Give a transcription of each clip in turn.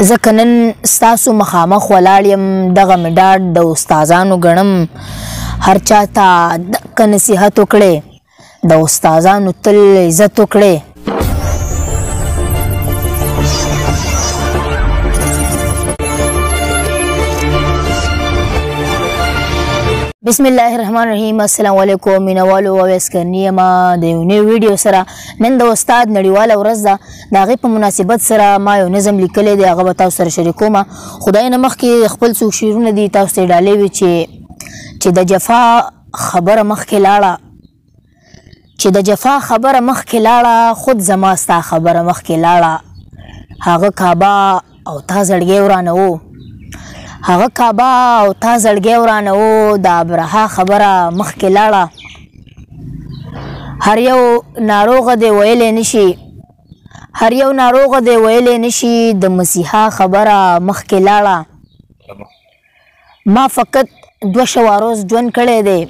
ځکه نن ستاسو مخامخ ولاړ یم. دغه مې ډاډ د استادانو ګڼم، هر چا ته دقه نصیحت وکړئ، د استادانو تل عزت وکړئ. بسم الله الرحمن الرحیم. السلام علیکم مینوالو او اسکرنی ما د یو نوی ویډیو سره. نن د استاد نړیواله ورځ ده، د هغې په مناسبت سره ما یو نظم لیکلی دی، هغه به تاسو سره شریکوم. خدای نه مخکې خپل څوک شعرونه دي تاسو ته ډالۍ وي چې د جفا خبره مخکې لاړه، چې د جفا خبره مخکې لاړه، خود زما ستا خبره مخکې لاړه. هغه کعبه او تا زړګی ورانه و، هغه کعبه او تا زړګی ورانه و، د ابرهه خبره مخکې لاړه. هر یو ناروغه دې ویلی نشي، هر یو ناروغه دې ویلی نشي، د مسیحا خبره مخکې لاړه. ما فقط 2 شوه روز ژوند کړی دی،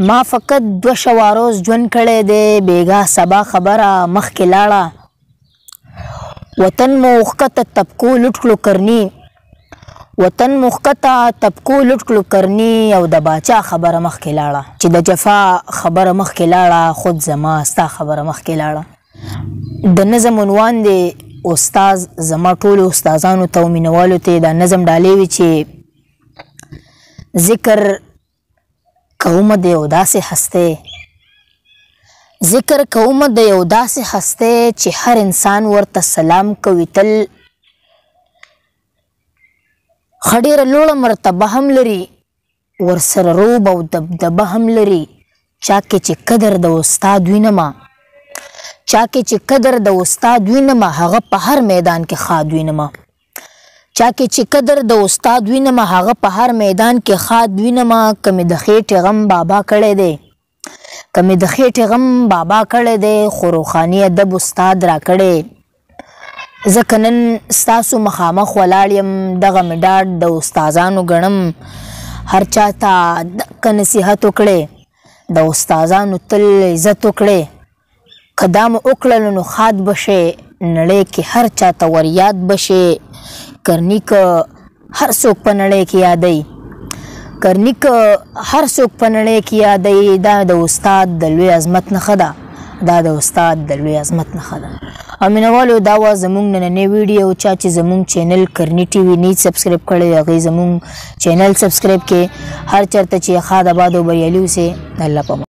ما فقط 2 شوه روز ژوند کړی دی، بیګا سبا خبره مخکې لاړه. وطن مو ښکته طبقو لوټ کړو کرني، وطن مو ښکته طبقو لوټ کړو کرني، او د باچا خبره مخکې لاړه. چې د جفا خبره مخکې لاړه، خود زما ستا خبره مخکې لاړه. د نظم عنوان دی استاد زما ټولو استادانو ته او مینوالو ته دا نظم ډالۍ وي چې ذکر کومه د یو داسې هستی، ذکر کومه د یو داسې هستی چې هر انسان ورته سلام کوي تل. ښه ډېره لوړه مرتبه هم لري، ورسره روب او دبدبه هم لري. چا کې چې قدر د استاد وینمه، چا کې چې قدر د استاد وینمه، هغه په هر میدان کې ښاد وینمه. چا کې چې قدر د استاد وینمه، هغه په هر میدان کې ښاد وینمه. که مې د خېټې غم بابا کړی دی، که مې د خېټې غم بابا کړی دی، خو روحاني ادب استاد را کړی. ځکه نن ستاسو مخامخ ولاړ یم، دغه مې ډاډ د استادانو ګڼم، هر چا ته دقه نصیحت وکړئ، د استادانو تل عزت وکړئ. که دا مو وکړل نو ښاد به شئ، نړۍ کې هر چا ته وریاد به شئ. کرني که هر څوک په نړۍ کې یادوي، کرني که هر څوک په نړۍ کې یادوي، دا د استاد د لوی عظمت نښه ده، دا د استاد د لوی عظمت نښه ده. او مینوالو دا وه زموږ نننۍ ویډیو. چا چې زموږ چینل کرني ټي وي نه سبسکرایب کړی، هغوی زموږ چینل سبسکرایب کړي. هر چېرته چې ښاد آباد او بریالي اوسئ. الله په